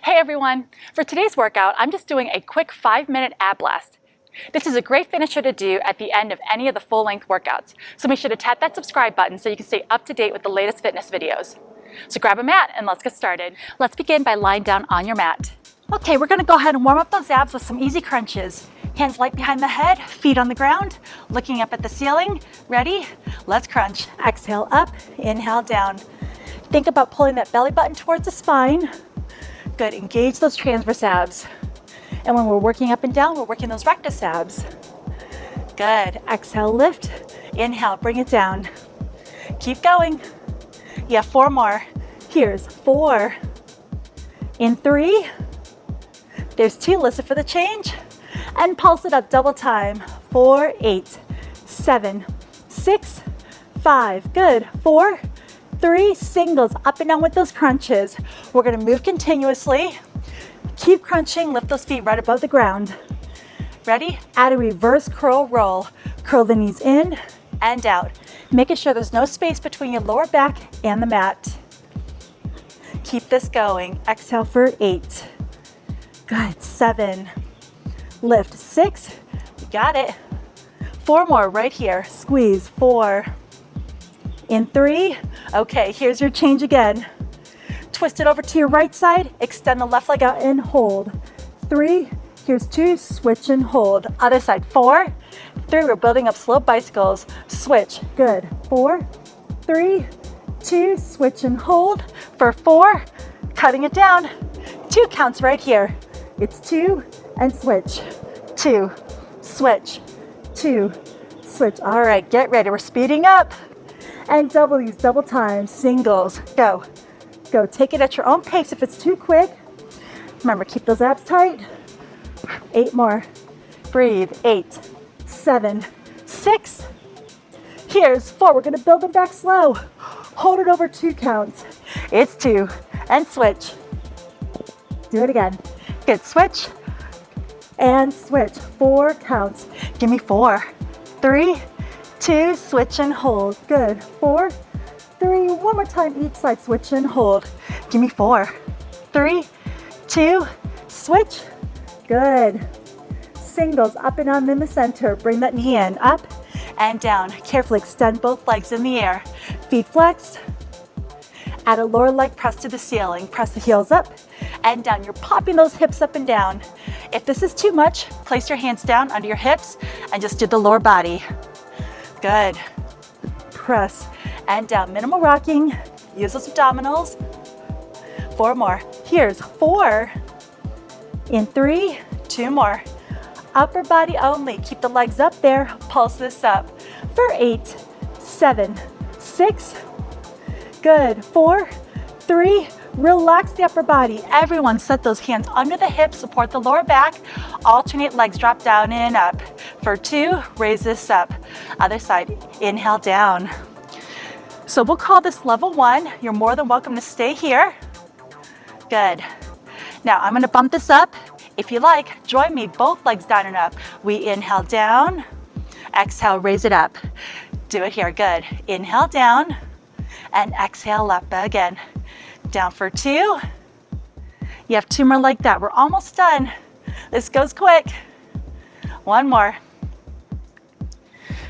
Hey everyone! For today's workout, I'm just doing a quick 5-minute ab blast. This is a great finisher to do at the end of any of the full-length workouts, so make sure to tap that subscribe button so you can stay up to date with the latest fitness videos. So grab a mat and let's get started. Let's begin by lying down on your mat. Okay, we're gonna go ahead and warm up those abs with some easy crunches. Hands light behind the head, feet on the ground, looking up at the ceiling. Ready? Let's crunch. Exhale up, inhale down. Think about pulling that belly button towards the spine. Good, engage those transverse abs. And when we're working up and down, we're working those rectus abs. Good, exhale, lift. Inhale, bring it down. Keep going. Yeah, 4 more. Here's 4. In 3. There's 2, listen for the change. And pulse it up double time. 4, 8, 7, 6, 5. Good, 4, 3, singles, up and down with those crunches. We're gonna move continuously. Keep crunching, lift those feet right above the ground. Ready? Add a reverse curl roll. Curl the knees in and out, making sure there's no space between your lower back and the mat. Keep this going. Exhale for 8. Good, 7. Lift, 6. You got it. 4 more right here. Squeeze, 4. In 3. Okay, here's your change again. Twist it over to your right side, extend the left leg out and hold. 3, here's 2, switch and hold. Other side, 4, 3, we're building up slow bicycles. Switch, good. 4, 3, 2, switch and hold. For 4, cutting it down. 2 counts right here. It's 2 and switch. 2, switch, 2, switch. All right, get ready, we're speeding up. And double these, double time, singles, go. Go, take it at your own pace if it's too quick. Remember, keep those abs tight. 8 more, breathe, 8, 7, 6. Here's 4, we're gonna build them back slow. Hold it over 2 counts. It's 2, and switch. Do it again. Good, switch, and switch, 4 counts. Give me 4, 3, 2, switch and hold. Good. 4, 3, one more time each side, switch and hold. Give me 4, 3, 2, switch. Good. Singles up and down in the center. Bring that knee in, up and down. Carefully extend both legs in the air. Feet flexed. Add a lower leg press to the ceiling. Press the heels up and down. You're popping those hips up and down. If this is too much, place your hands down under your hips and just do the lower body. Good. Press and down. Minimal rocking. Use those abdominals. 4 more. Here's 4. In 3, 2 more. Upper body only. Keep the legs up there. Pulse this up. For 8, 7, 6. Good. 4, 3. Relax the upper body. Everyone set those hands under the hips. Support the lower back. Alternate legs drop down and up. For 2, raise this up. Other side, inhale down. So we'll call this level 1. You're more than welcome to stay here. Good. Now I'm gonna bump this up. If you like, join me, both legs down and up. We inhale down, exhale, raise it up. Do it here, good. Inhale down, and exhale up again. Down for 2. You have 2 more like that. We're almost done. This goes quick. 1 more.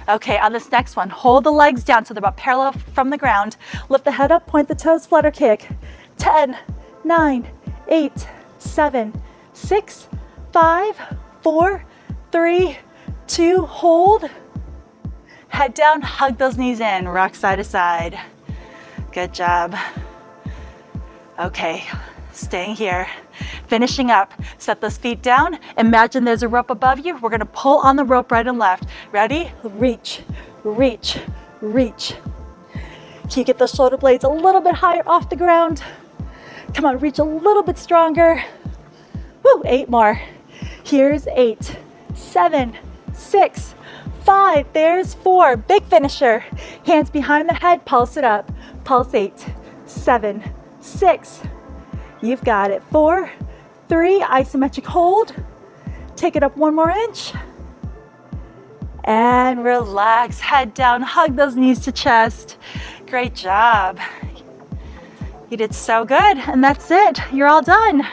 Okay, on this next one, hold the legs down so they're about parallel from the ground. Lift the head up, point the toes, flutter kick. 10, 9, 8, 7, 6, 5, 4, 3, 2, hold. Head down, hug those knees in, rock side to side. Good job. Okay, staying here. Finishing up, set those feet down. Imagine there's a rope above you. We're gonna pull on the rope right and left. Ready? Reach, reach, reach. Can you get those shoulder blades a little bit higher off the ground? Come on, reach a little bit stronger. Woo, 8 more. Here's 8, 7, 6, 5. There's 4. Big finisher. Hands behind the head, pulse it up. Pulse 8, 7, 6. You've got it. 4, 3, isometric hold. Take it up 1 more inch. And relax, head down, hug those knees to chest. Great job. You did so good, and that's it. You're all done.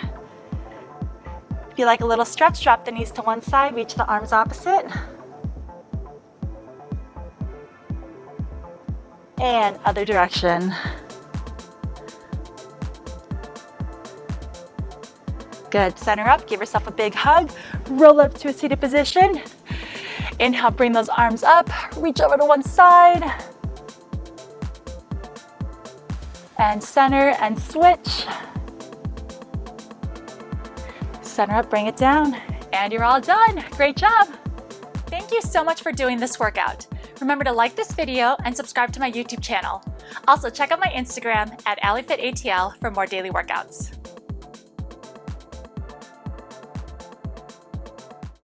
If you like a little stretch, drop the knees to one side, reach the arms opposite. And other direction. Good, center up, give yourself a big hug, roll up to a seated position. Inhale, bring those arms up, reach over to one side. And center and switch. Center up, bring it down, and you're all done. Great job. Thank you so much for doing this workout. Remember to like this video and subscribe to my YouTube channel. Also, check out my Instagram at Allyfitatl for more daily workouts.